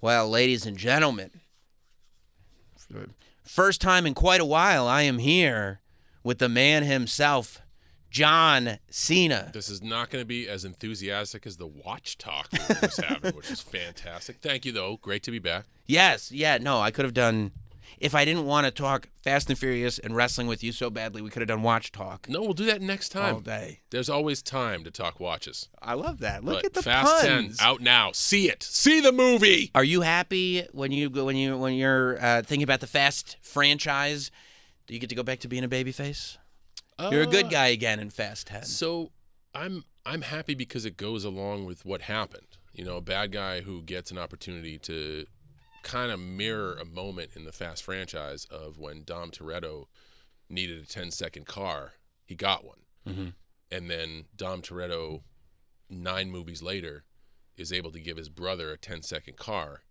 Well, ladies and gentlemen, first time in quite a while, I am here with the man himself, John Cena. This is not going to be as enthusiastic as the watch talk we were just having, which is fantastic. Thank you, though. Great to be back. Yes, no, I could have done, if I didn't want to talk Fast and Furious and wrestling with you so badly, we could have done watch talk. No, we'll do that next time. All day. There's always time to talk watches. I love that. Look But at the Fast puns. 10 out now. See it. See the movie. Are you happy when you're thinking about the Fast franchise? Do you get to go back to being a babyface? You're a good guy again in Fast 10. So I'm happy because it goes along with what happened. You know, a bad guy who gets an opportunity to kind of mirror a moment in the Fast franchise of when Dom Toretto needed a 10-second car, he got one. Mm-hmm. And then Dom Toretto, 9 movies later, is able to give his brother a 10-second car.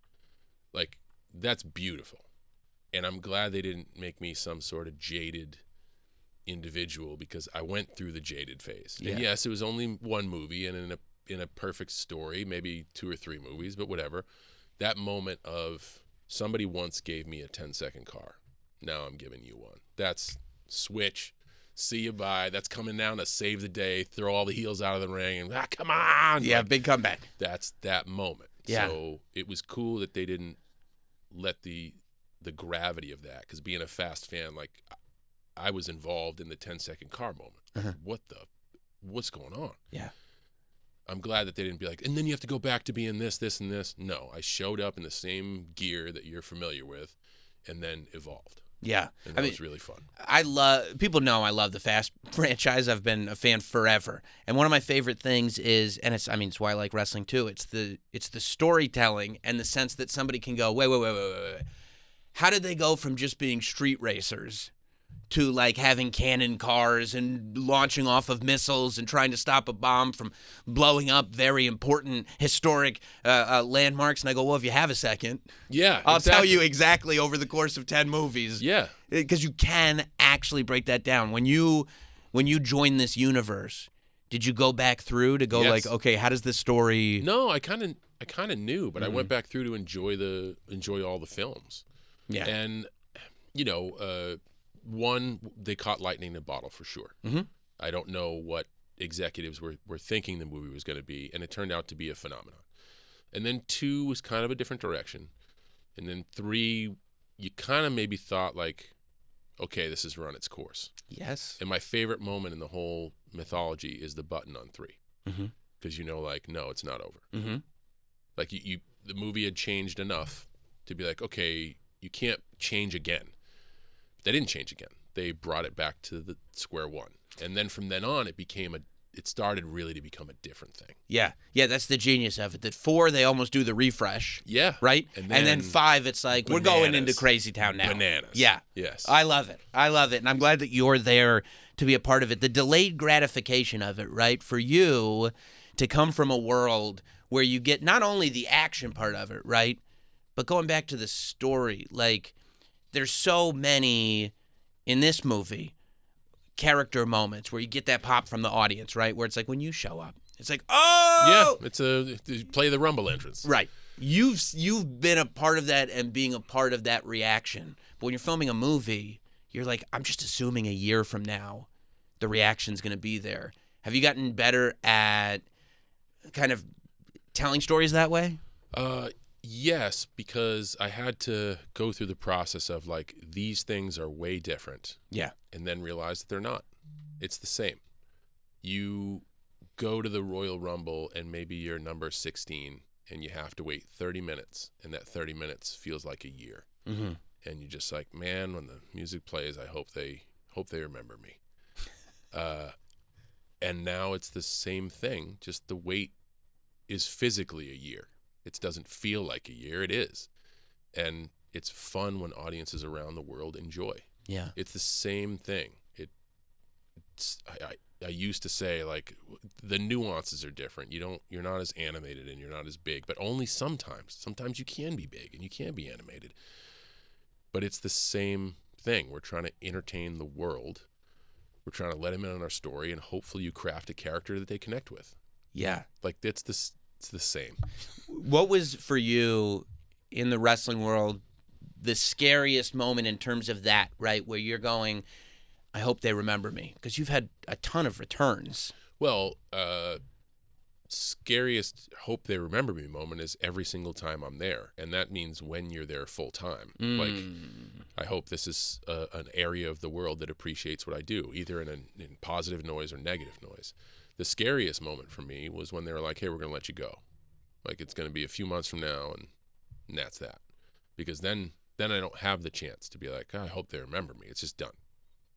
Like, that's beautiful. And I'm glad they didn't make me some sort of jaded individual, because I went through the jaded phase. Yeah. And yes, it was only one movie, and in a perfect story, maybe 2 or 3 movies, but whatever. That moment of somebody once gave me a 10-second car. Now I'm giving you one. That's switch. See you bye. That's coming down to save the day, throw all the heels out of the ring, and come on. Yeah, like, big comeback. That's that moment. Yeah. So it was cool that they didn't let the gravity of that, because being a Fast fan, like, I was involved in the 10-second car moment. Uh-huh. What's going on? Yeah. I'm glad that they didn't be like, and then you have to go back to being this, and this. No, I showed up in the same gear that you're familiar with, and then evolved. Yeah. And that was really fun. People know I love the Fast franchise. I've been a fan forever. And one of my favorite things is, and it's why I like wrestling too, it's the storytelling and the sense that somebody can go, wait. How did they go from just being street racers to like having cannon cars and launching off of missiles and trying to stop a bomb from blowing up very important historic landmarks? And I go, well, if you have a second, Yeah, I'll exactly. tell you exactly over the course of 10 movies. Yeah. Because you can actually break that down. When you join this universe, did you go back through to go Yes. like, okay, how does this story? No, I kind of knew, but I went back through to enjoy all the films. Yeah. And you know, one, they caught lightning in a bottle for sure. Mm-hmm. I don't know what executives were thinking the movie was going to be, and it turned out to be a phenomenon. And then 2 was kind of a different direction. And then 3, you kind of maybe thought like, okay, this has run its course. Yes. And my favorite moment in the whole mythology is the button on 3. Mm-hmm. Because you know, like, no, it's not over. Mm-hmm. Like, the movie had changed enough to be like, okay, you can't change again. They didn't change again. They brought it back to the square one. And then from then on, it started really to become a different thing. Yeah, that's the genius of it. That 4, they almost do the refresh. Yeah. Right? And then 5, it's like, we're going into Crazy Town now. Bananas. Yeah. Yes. I love it. And I'm glad that you're there to be a part of it. The delayed gratification of it, right? For you to come from a world where you get not only the action part of it, right? But going back to the story, like, there's so many in this movie character moments where you get that pop from the audience, right? Where it's like when you show up, it's like, oh, yeah, it's play the Rumble entrance, right? You've been a part of that and being a part of that reaction. But when you're filming a movie, you're like, I'm just assuming a year from now, the reaction's going to be there. Have you gotten better at kind of telling stories that way? Yes, because I had to go through the process of like, these things are way different. Yeah. And then realize that they're not. It's the same. You go to the Royal Rumble and maybe you're number 16 and you have to wait 30 minutes, and that 30 minutes feels like a year. Mm-hmm. And you're just like, man, when the music plays, I hope they remember me. And now it's the same thing, just the wait is physically a year. It doesn't feel like a year. It is. And it's fun when audiences around the world enjoy. Yeah. It's the same thing. I used to say, like, the nuances are different. You're not as animated and you're not as big, but only sometimes. Sometimes you can be big and you can be animated. But it's the same thing. We're trying to entertain the world. We're trying to let them in on our story, and hopefully you craft a character that they connect with. Yeah. Like, it's the same. What was for you in the wrestling world, the scariest moment in terms of that, right? Where you're going, I hope they remember me, because you've had a ton of returns. Well, scariest hope they remember me moment is every single time I'm there, and that means when you're there full time. Like, I hope this is an area of the world that appreciates what I do, either in positive noise or negative noise. The scariest moment for me was when they were like, hey, we're going to let you go. Like, it's going to be a few months from now, and that's that. Because then I don't have the chance to be like, oh, I hope they remember me. It's just done.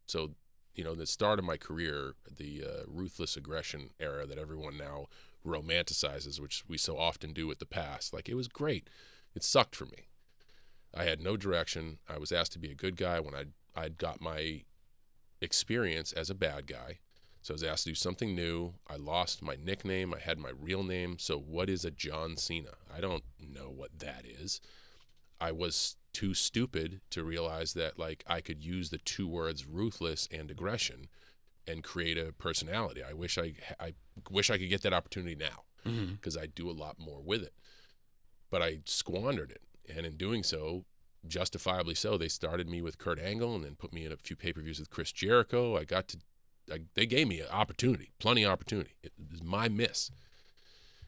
So, the start of my career, the ruthless aggression era that everyone now romanticizes, which we so often do with the past, like, it was great. It sucked for me. I had no direction. I was asked to be a good guy when I'd got my experience as a bad guy. So I was asked to do something new. I lost my nickname. I had my real name. So what is a John Cena? I don't know what that is. I was too stupid to realize that, like, I could use the two words ruthless and aggression and create a personality. I wish I could get that opportunity now, because I do a lot more with it. But I squandered it. And in doing so, justifiably so, they started me with Kurt Angle and then put me in a few pay-per-views with Chris Jericho. They gave me an opportunity, plenty of opportunity. It was my miss.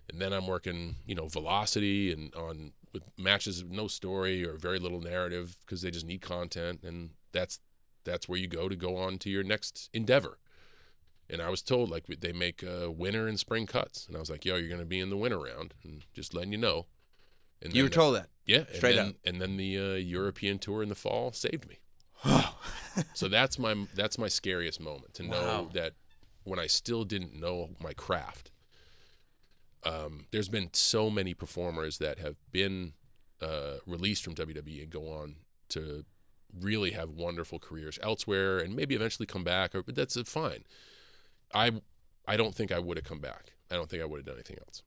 And then I'm working, velocity and with matches with no story or very little narrative, because they just need content, and that's where you go on to your next endeavor. And I was told, like, they make winter and spring cuts, and I was like, yo, you're going to be in the winter round, and just letting you know. And You were told that? Yeah. Straight up. And then the European tour in the fall saved me. So that's my scariest moment, to know that when I still didn't know my craft. There's been so many performers that have been released from WWE and go on to really have wonderful careers elsewhere, and maybe eventually come back. But that's fine. I don't think I would have come back. I don't think I would have done anything else.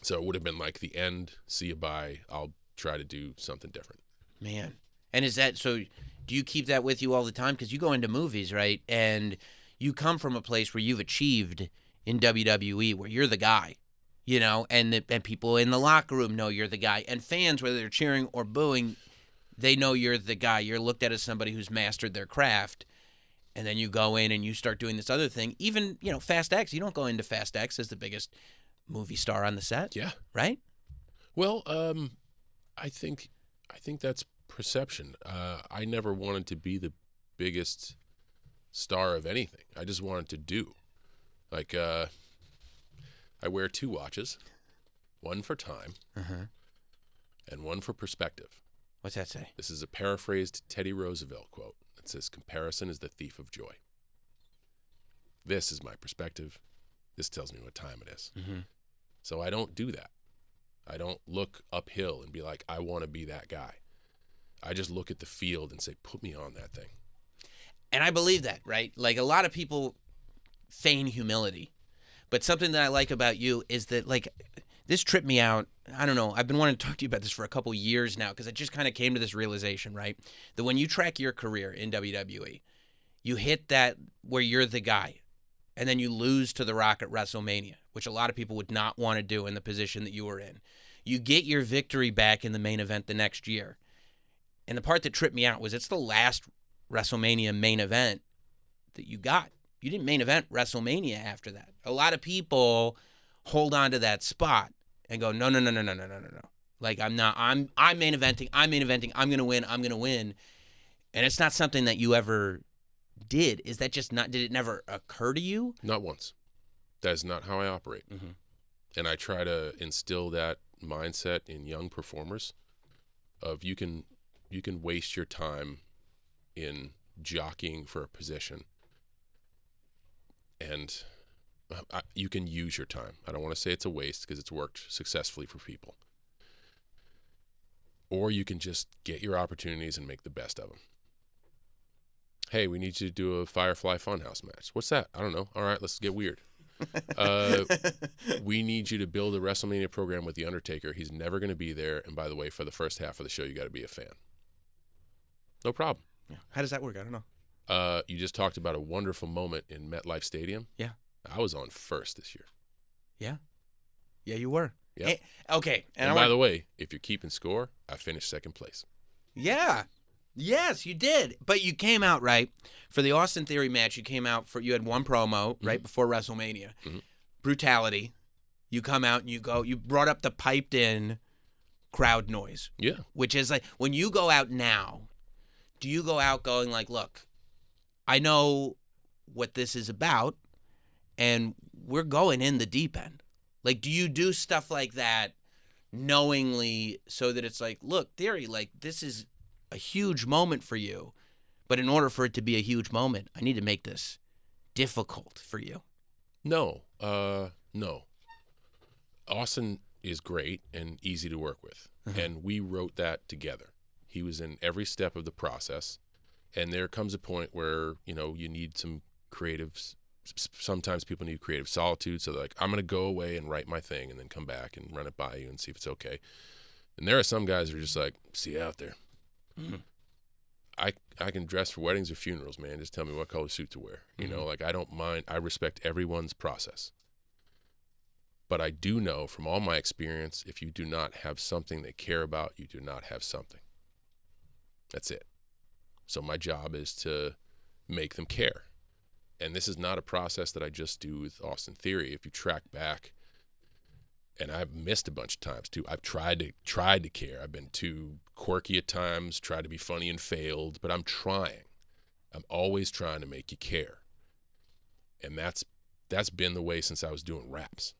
So it would have been like the end. See you, bye. I'll try to do something different. Man. And is that so? Do you keep that with you all the time? Because you go into movies, right? And you come from a place where you've achieved in WWE, where you're the guy, and people in the locker room know you're the guy. And fans, whether they're cheering or booing, they know you're the guy. You're looked at as somebody who's mastered their craft. And then you go in and you start doing this other thing. Even, Fast X, you don't go into Fast X as the biggest movie star on the set. Yeah. Right? Well, I think that's perception. I never wanted to be the biggest star of anything. I just wanted to do. Like, I wear 2 watches, one for time and one for perspective. What's that say? This is a paraphrased Teddy Roosevelt quote. It says, comparison is the thief of joy. This is my perspective. This tells me what time it is. So I don't do that. I don't look uphill and be like, I want to be that guy. I just look at the field and say, put me on that thing. And I believe that, right? Like, a lot of people feign humility. But something that I like about you is that, like, this tripped me out. I don't know. I've been wanting to talk to you about this for a couple years now, because I just kind of came to this realization, right? That when you track your career in WWE, you hit that where you're the guy, and then you lose to The Rock at WrestleMania, which a lot of people would not want to do in the position that you were in. You get your victory back in the main event the next year. And the part that tripped me out was it's the last WrestleMania main event that you got. You didn't main event WrestleMania after that. A lot of people hold on to that spot and go, no. Like, I'm main eventing. I'm going to win. And it's not something that you ever did. Is that just not, did it never occur to you? Not once. That is not how I operate. And I try to instill that mindset in young performers of you can waste your time in jockeying for a position, and you can use your time. I don't want to say it's a waste, because it's worked successfully for people. Or you can just get your opportunities and make the best of them. Hey, we need you to do a Firefly Funhouse match. What's that? I don't know. All right, let's get weird. We need you to build a WrestleMania program with The Undertaker. He's never going to be there. And by the way, for the first half of the show, you got to be a fan. No problem. Yeah. How does that work? I don't know. You just talked about a wonderful moment in MetLife Stadium. Yeah. I was on first this year. Yeah. Yeah, you were. Yep. Okay. And by the way, if you're keeping score, I finished second place. Yeah. Yes, you did. But you came out, right, for the Austin Theory match. You had one promo right before WrestleMania. Mm-hmm. Brutality. You come out and you brought up the piped in crowd noise. Yeah. Which is like, when you go out now, do you go out going like, look, I know what this is about, and we're going in the deep end? Like, do you do stuff like that knowingly so that it's like, look, Theory, like, this is a huge moment for you, but in order for it to be a huge moment, I need to make this difficult for you? No. No. Austin is great and easy to work with, and we wrote that together. He was in every step of the process, and there comes a point where, you need some creative. Sometimes people need creative solitude, so they're like, I'm going to go away and write my thing and then come back and run it by you and see if it's okay. And there are some guys who are just like, see you out there. Mm-hmm. I can dress for weddings or funerals, man. Just tell me what color suit to wear. Like, I don't mind. I respect everyone's process. But I do know from all my experience, if you do not have something they care about, you do not have something. That's it. So my job is to make them care. And this is not a process that I just do with Austin Theory. If you track back, and I've missed a bunch of times too. I've tried to care. I've been too quirky at times, tried to be funny and failed, but I'm trying. I'm always trying to make you care. And that's been the way since I was doing raps.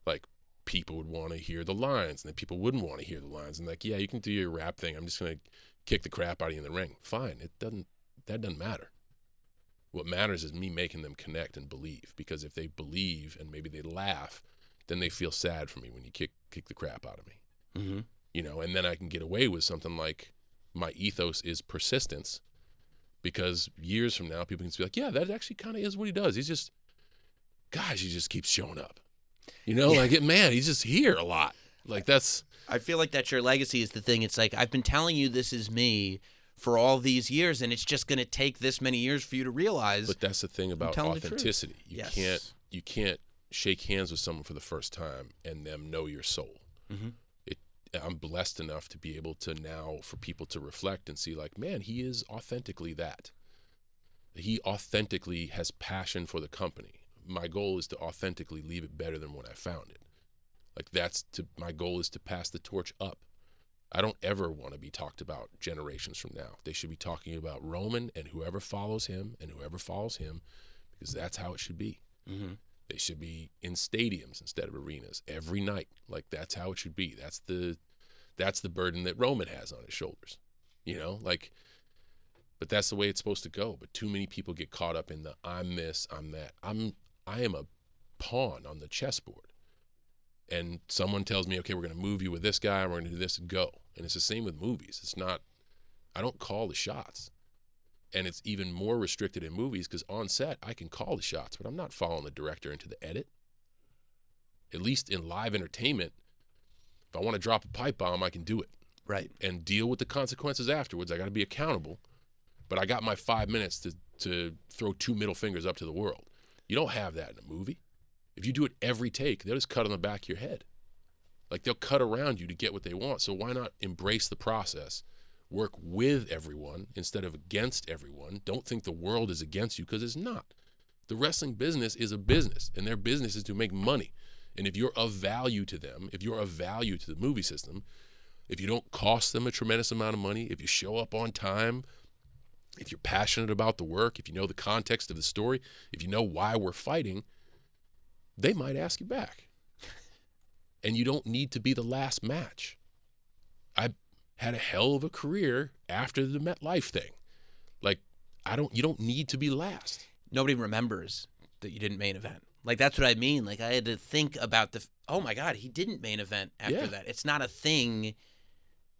Like, people would want to hear the lines, and then people wouldn't want to hear the lines. And like, yeah, you can do your rap thing. I'm just going to kick the crap out of you in the ring. Fine. That doesn't matter. What matters is me making them connect and believe, because if they believe and maybe they laugh, then they feel sad for me when you kick the crap out of me. Mm-hmm. And then I can get away with something like, my ethos is persistence, because years from now, people can be like, yeah, that actually kind of is what he does. He just keeps showing up. Like, he's just here a lot. Like, I feel like that's your legacy is the thing. It's like, I've been telling you this is me for all these years, and it's just going to take this many years for you to realize. But that's the thing about authenticity. You can't shake hands with someone for the first time and them know your soul. Mm-hmm. I'm blessed enough to be able to now, for people to reflect and see, like, man, he is authentically that. He authentically has passion for the company. My goal is to authentically leave it better than when I found it. Like, my goal is to pass the torch up. I don't ever want to be talked about generations from now. They should be talking about Roman and whoever follows him and whoever follows him, because that's how it should be. Mm-hmm. They should be in stadiums instead of arenas every night. Like, that's how it should be. That's the burden that Roman has on his shoulders, but that's the way it's supposed to go. But too many people get caught up in the, I'm this, I'm that. I am a pawn on the chessboard. And someone tells me, okay, we're going to move you with this guy, and we're going to do this, and go. And it's the same with movies. I don't call the shots. And it's even more restricted in movies, because on set, I can call the shots, but I'm not following the director into the edit. At least in live entertainment, if I want to drop a pipe bomb, I can do it. Right. And deal with the consequences afterwards. I got to be accountable. But I got my 5 minutes to throw 2 middle fingers up to the world. You don't have that in a movie. If you do it every take, they'll just cut on the back of your head. Like, they'll cut around you to get what they want. So why not embrace the process? Work with everyone instead of against everyone. Don't think the world is against you, because it's not. The wrestling business is a business, and their business is to make money. And if you're of value to them, if you're of value to the movie system, if you don't cost them a tremendous amount of money, if you show up on time, if you're passionate about the work, if you know the context of the story, if you know why we're fighting, they might ask you back. And you don't need to be the last match. I had a hell of a career after the MetLife thing. Like, you don't need to be last. Nobody remembers that you didn't main event. Like, that's what I mean. Like, I had to think about oh my God, he didn't main event after that. It's not a thing.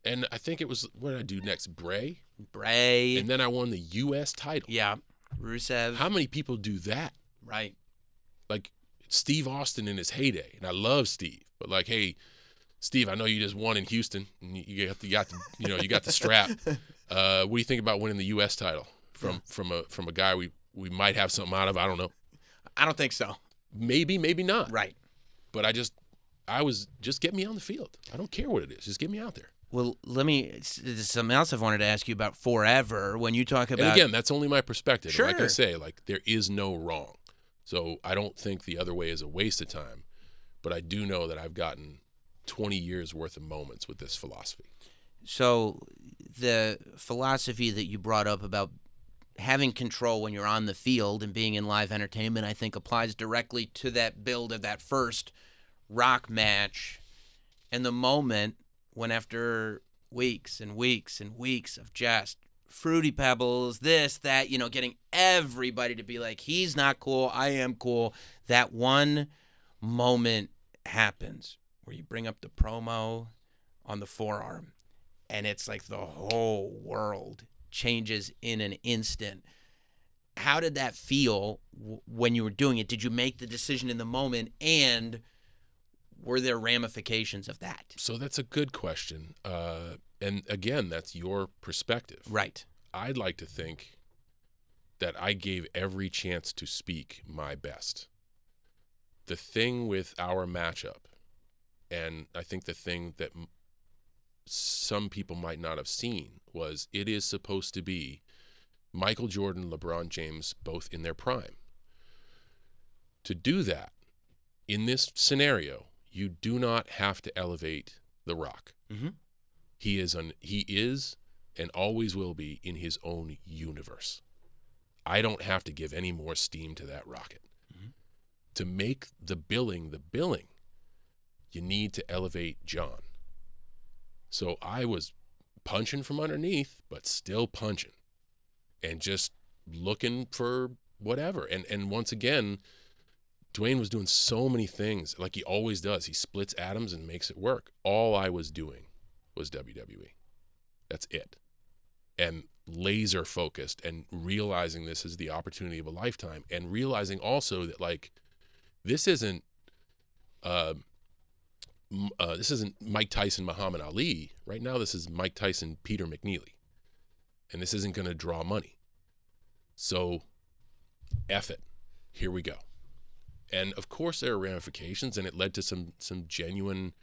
And I think it was, what did I do next? Bray. And then I won the U.S. title. Yeah. Rusev. How many people do that? Right. Like, Steve Austin in his heyday. And I love Steve. But like, hey, Steve, I know you just won in Houston. And you got the strap. What do you think about winning the U.S. title from a guy we might have something out of? I don't know. I don't think so. Maybe not. Right. But just get me on the field. I don't care what it is. Just get me out there. Well, there's something else I've wanted to ask you about forever. When you talk about, and again, that's only my perspective. Sure. Like I say, like there is no wrong. So I don't think the other way is a waste of time, but I do know that I've gotten 20 years worth of moments with this philosophy. So the philosophy that you brought up about having control when you're on the field and being in live entertainment, I think applies directly to that build of that first Rock match and the moment when after weeks and weeks and weeks of just Fruity Pebbles, this, that, getting everybody to be like, he's not cool, I am cool. That one moment happens where you bring up the promo on the forearm, and it's like the whole world changes in an instant. How did that feel when you were doing it? Did you make the decision in the moment, and were there ramifications of that? So that's a good question. And again, that's your perspective. Right. I'd like to think that I gave every chance to speak my best. The thing with our matchup, and I think the thing that some people might not have seen, was it is supposed to be Michael Jordan, LeBron James, both in their prime. To do that, in this scenario, you do not have to elevate The Rock. Mm-hmm. He is and always will be in his own universe. I don't have to give any more steam to that rocket. Mm-hmm. To make the billing, you need to elevate John. So I was punching from underneath, but still punching and just looking for whatever. And once again, Dwayne was doing so many things like he always does. He splits atoms and makes it work. All I was doing was WWE. That's it. And laser focused and realizing this is the opportunity of a lifetime, and realizing also that like this isn't Mike Tyson, Muhammad Ali. Right now, this is Mike Tyson, Peter McNeely. And this isn't going to draw money. So, F it. Here we go. And of course, there are ramifications, and it led to some genuine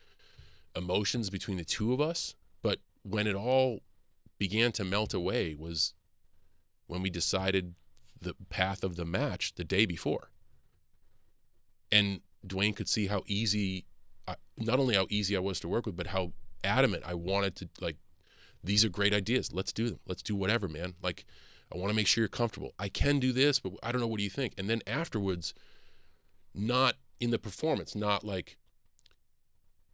emotions between the two of us. But when it all began to melt away was when we decided the path of the match the day before. And Dwayne could see how easy, not only how easy I was to work with, but how adamant I wanted to, like, these are great ideas. Let's do them. Let's do whatever, man. Like, I want to make sure you're comfortable. I can do this, but I don't know. What do you think? And then afterwards, not in the performance, not like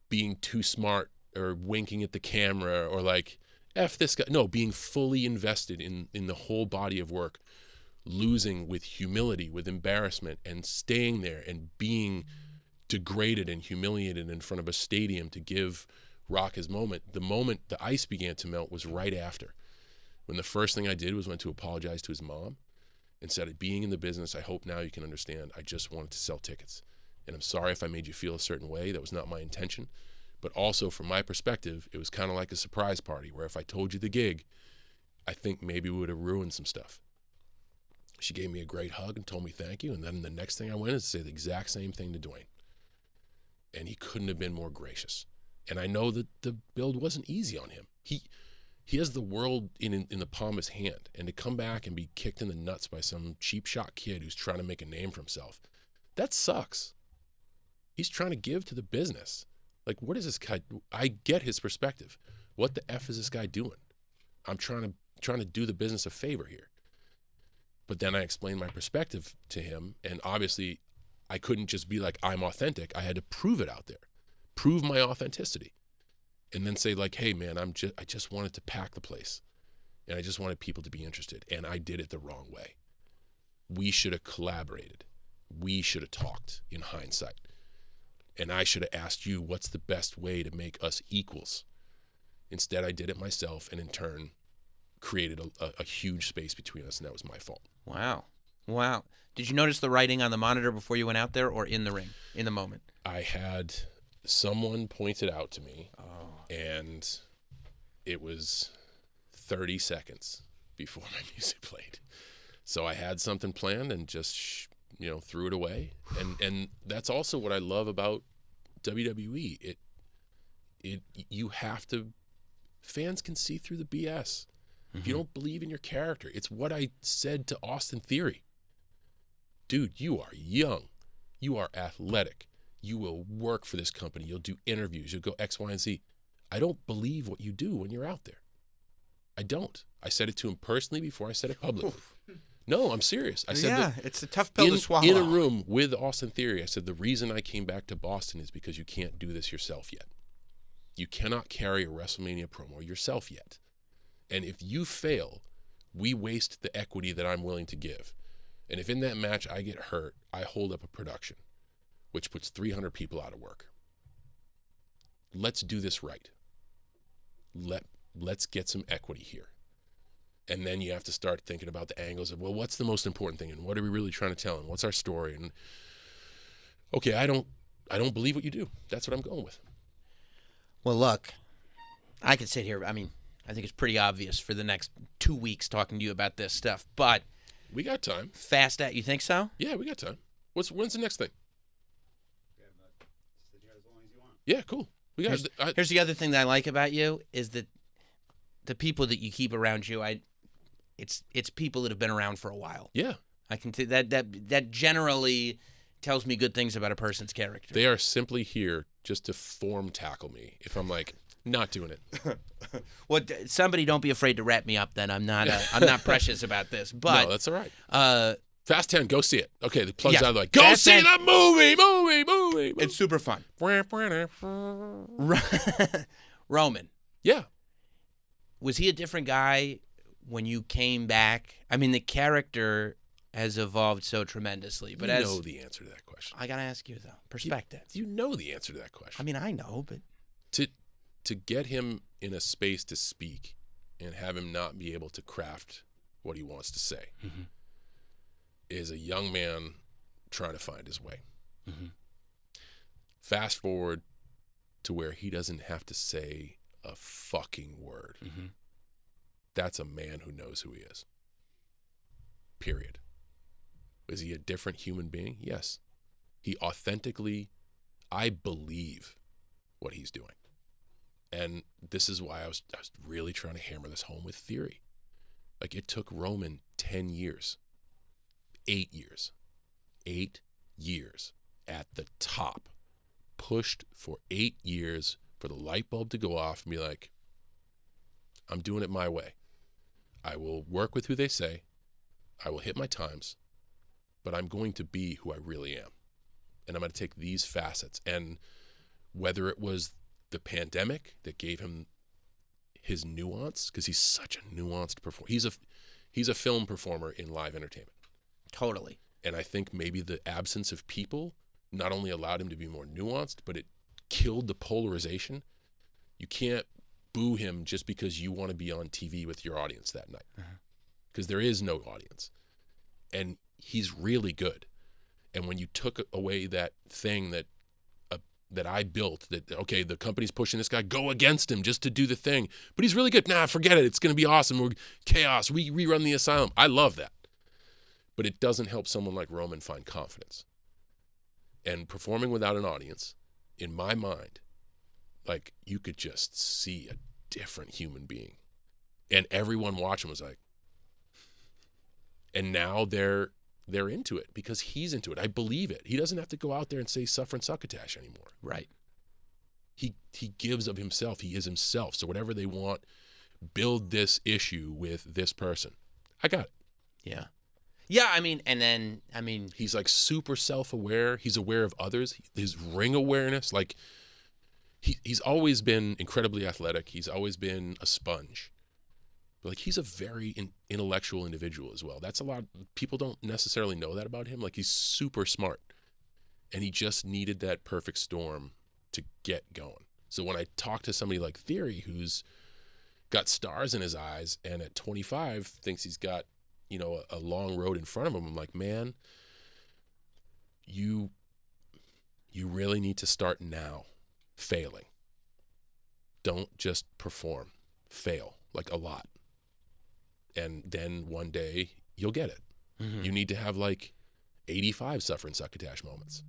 being too smart or winking at the camera or like, F this guy. No, being fully invested in the whole body of work, losing with humility, with embarrassment, and staying there and being degraded and humiliated in front of a stadium to give Rock his moment. The moment the ice began to melt was right after, when the first thing I did was went to apologize to his mom and said, being in the business, I hope now you can understand, I just wanted to sell tickets. And I'm sorry if I made you feel a certain way. That was not my intention. But also from my perspective, it was kind of like a surprise party where if I told you the gig, I think maybe we would have ruined some stuff. She gave me a great hug and told me thank you. And then the next thing I went is to say the exact same thing to Dwayne. And he couldn't have been more gracious. And I know that the build wasn't easy on him. He has the world in the palm of his hand. And to come back and be kicked in the nuts by some cheap shot kid who's trying to make a name for himself, that sucks. He's trying to give to the business. Like, what is this guy? I get his perspective. What the F is this guy doing? I'm trying to do the business a favor here. But then I explained my perspective to him, and obviously I couldn't just be like, I'm authentic. I had to prove it out there, prove my authenticity, and then say like, hey man, I just wanted to pack the place, and I just wanted people to be interested, and I did it the wrong way. We should have collaborated. We should have talked in hindsight. And I should have asked you, what's the best way to make us equals? Instead, I did it myself, and in turn, created a huge space between us, and that was my fault. Wow. Did you notice the writing on the monitor before you went out there, or in the ring, in the moment? I had someone point it out to me, and it was 30 seconds before my music played. So I had something planned and just threw it away. And that's also what I love about WWE, you have to. Fans can see through the BS. If you don't believe in your character, it's what I said to Austin Theory. Dude, you are young. You are athletic. You will work for this company. You'll do interviews. You'll go X, Y, and Z. I don't believe what you do when you're out there. I don't. I said it to him personally before I said it publicly. No, I'm serious. I said that it's a tough pill to swallow. In a room with Austin Theory, I said, the reason I came back to Boston is because you can't do this yourself yet. You cannot carry a WrestleMania promo yourself yet. And if you fail, we waste the equity that I'm willing to give. And if in that match I get hurt, I hold up a production, which puts 300 people out of work. Let's do this right. Let's get some equity here. And then you have to start thinking about the angles of, well, what's the most important thing, and what are we really trying to tell, and what's our story? And okay, I don't believe what you do. That's what I'm going with. Well, look, I could sit here. I mean, I think it's pretty obvious for the next 2 weeks talking to you about this stuff, but we got time. Fast at, you think so? Yeah, we got time. When's the next thing? Sit here as long as you want. Yeah, cool. We got. Here's the other thing that I like about you is that the people that you keep around you, it's people that have been around for a while. Yeah, I can that generally tells me good things about a person's character. They are simply here just to form tackle me if I'm like not doing it. Well, somebody don't be afraid to wrap me up. Then I'm not precious about this. But no, that's all right. Fast 10, go see it. Okay, the plug's out of the way. Go Fast see 10. the movie. It's super fun. Roman. Yeah. Was he a different guy when you came back? I mean, the character has evolved so tremendously. But you know the answer to that question. I got to ask you, though. Perspective. You know the answer to that question. I mean, I know, but... To get him in a space to speak and have him not be able to craft what he wants to say is a young man trying to find his way. Fast forward to where he doesn't have to say a fucking word. That's a man who knows who he is. Period. Is he a different human being? Yes. He authentically, I believe what he's doing. And this is why I was really trying to hammer this home with Theory. Like, it took Roman 10 years, 8 years, 8 years at the top, pushed for 8 years for the light bulb to go off and be like, I'm doing it my way. I will work with who they say. I will hit my times, but I'm going to be who I really am. And I'm going to take these facets. And whether it was the pandemic that gave him his nuance, because he's such a nuanced performer. He's a film performer in live entertainment. Totally. And I think maybe the absence of people not only allowed him to be more nuanced, but it killed the polarization. You can't boo him just because you want to be on TV with your audience that night, because there is no audience. And he's really good. And when you took away that thing that I built, that, okay, the company's pushing this guy, go against him just to do the thing. But he's really good. Nah, forget it. It's going to be awesome. We're chaos. We rerun the asylum. I love that. But it doesn't help someone like Roman find confidence. And performing without an audience, in my mind, like, you could just see a different human being. And everyone watching was like, and now they're into it because he's into it. I believe it. He doesn't have to go out there and say suffer and succotash anymore. Right. He gives of himself. He is himself. So whatever they want, build this issue with this person. I got it. Yeah. Yeah, I mean, he's like super self-aware. He's aware of others. His ring awareness, like he's always been incredibly athletic. He's always been a sponge. But like, he's a very intellectual individual as well. That's a lot. People don't necessarily know that about him. Like, he's super smart, and he just needed that perfect storm to get going. So when I talk to somebody like Theory, who's got stars in his eyes, and at 25 thinks he's got, a long road in front of him, I'm like, man, you really need to start now, failing. Don't just perform, fail, like, a lot. And then one day you'll get it. You need to have like 85 suffer and succotash moments.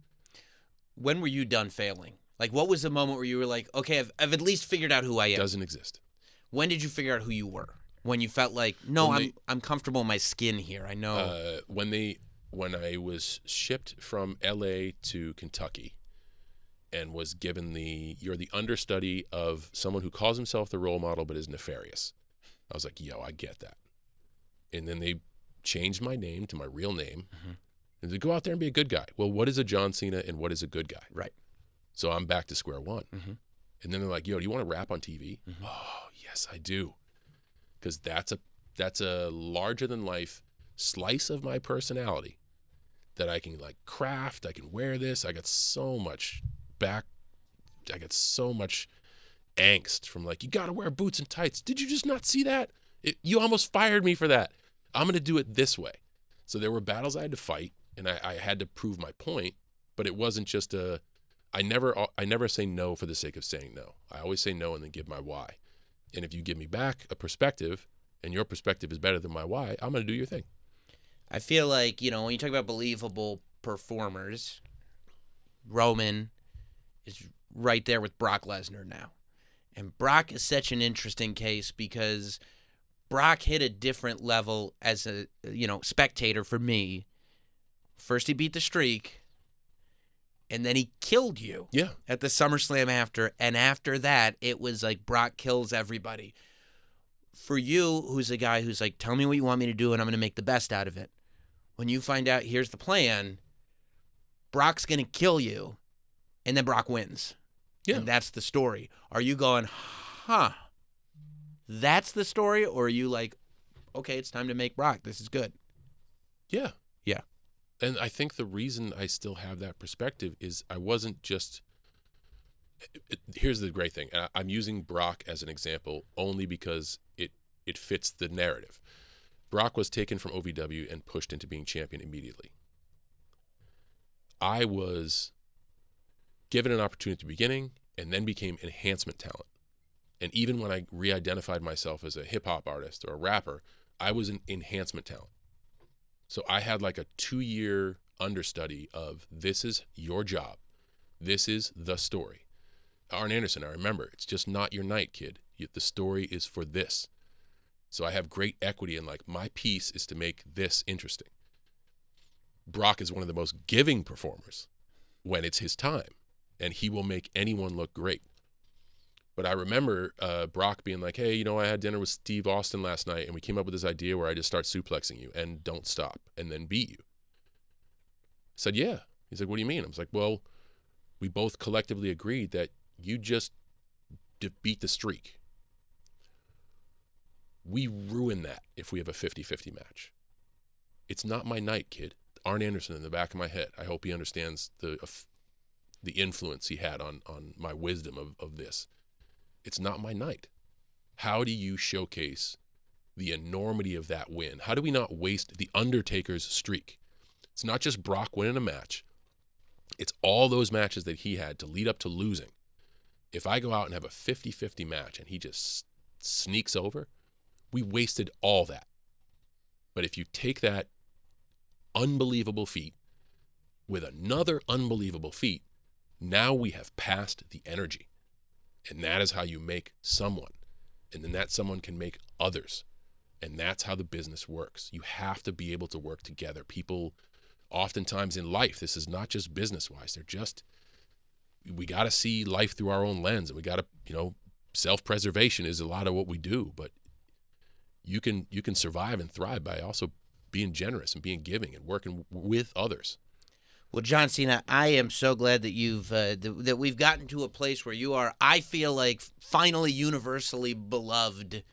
When were you done failing? Like, what was the moment where you were like, okay, I've at least figured out who I am? Doesn't exist. When did you figure out who you were? When you felt like, no, I'm comfortable in my skin here. I know. When I was shipped from L.A. to Kentucky and was given you're the understudy of someone who calls himself the role model but is nefarious. I was like, yo, I get that. And then they changed my name to my real name. Mm-hmm. And they go out there and be a good guy. Well, what is a John Cena and what is a good guy? Right. So I'm back to square one. Mm-hmm. And then they're like, yo, do you want to rap on TV? Mm-hmm. Oh, yes, I do. Because that's a larger than life slice of my personality that I can like craft. I can wear this. I got so much angst from like, you got to wear boots and tights. Did you just not see that? You almost fired me for that. I'm going to do it this way. So there were battles I had to fight, and I had to prove my point, but it wasn't just I never say no for the sake of saying no. I always say no and then give my why. And if you give me back a perspective and your perspective is better than my why, I'm going to do your thing. I feel like, when you talk about believable performers, Roman is right there with Brock Lesnar now. And Brock is such an interesting case because Brock hit a different level as a, spectator for me. First he beat the streak, and then he killed you at the SummerSlam after. And after that, it was like Brock kills everybody. For you, who's a guy who's like, tell me what you want me to do, and I'm going to make the best out of it. When you find out, here's the plan, Brock's going to kill you, and then Brock wins. Yeah. And that's the story. Are you going, that's the story? Or are you like, okay, it's time to make Brock. This is good. Yeah. Yeah. And I think the reason I still have that perspective is I wasn't just here's the great thing. I'm using Brock as an example only because it fits the narrative. Brock was taken from OVW and pushed into being champion immediately. I was given an opportunity at the beginning and then became enhancement talent. And even when I re-identified myself as a hip-hop artist or a rapper, I was an enhancement talent. So I had like a 2-year understudy of this is your job. This is the story. Arn Anderson, I remember, it's just not your night, kid. The story is for this. So I have great equity in like my piece is to make this interesting. Brock is one of the most giving performers when it's his time, and he will make anyone look great. But I remember Brock being like, hey, I had dinner with Steve Austin last night, and we came up with this idea where I just start suplexing you and don't stop and then beat you. I said, yeah. He's like, what do you mean? I was like, well, we both collectively agreed that you just beat the streak. We ruin that if we have a 50-50 match. It's not my night, kid. Arn Anderson in the back of my head. I hope he understands the influence he had on my wisdom of this. It's not my night. How do you showcase the enormity of that win? How do we not waste the Undertaker's streak? It's not just Brock winning a match. It's all those matches that he had to lead up to losing. If I go out and have a 50-50 match and he just sneaks over, we wasted all that. But if you take that unbelievable feat with another unbelievable feat, now we have passed the energy. And that is how you make someone. And then that someone can make others. And that's how the business works. You have to be able to work together. People, oftentimes in life, this is not just business-wise. We got to see life through our own lens. And we got to, self-preservation is a lot of what we do. But you can survive and thrive by also being generous and being giving and working with others. Well, John Cena, I am so glad that that we've gotten to a place where you are, I feel like, finally universally beloved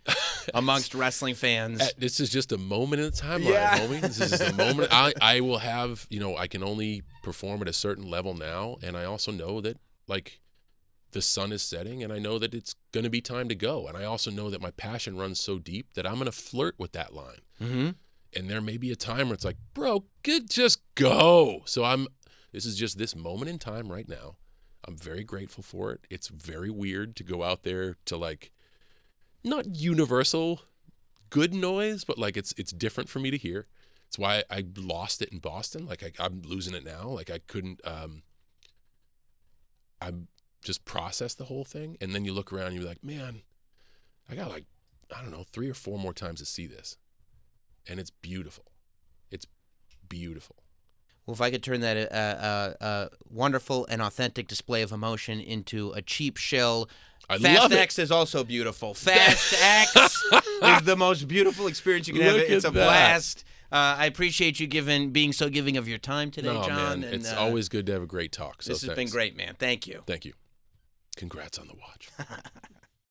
amongst wrestling fans. This is just a moment in the timeline, homie. This is a moment. I will have, I can only perform at a certain level now, and I also know that, like, the sun is setting, and I know that it's going to be time to go. And I also know that my passion runs so deep that I'm going to flirt with that line. Mm-hmm. And there may be a time where it's like, bro, just go. So this is just this moment in time right now. I'm very grateful for it. It's very weird to go out there to, like, not universal good noise, but like it's different for me to hear. It's why I lost it in Boston. Like I'm losing it now. Like I couldn't, I'm just process the whole thing. And then you look around and you're like, man, I got like, I don't know, 3 or 4 more times to see this. And it's beautiful. It's beautiful. Well, if I could turn that wonderful and authentic display of emotion into a cheap shill. I Fast love it. X is also beautiful. Fast X is the most beautiful experience you can have. Look It's at a that. blast. I appreciate you being so giving of your time today, No, John. man, And, it's always good to have a great talk. So this has been great, man. Thank you. Thank you. Congrats on the watch.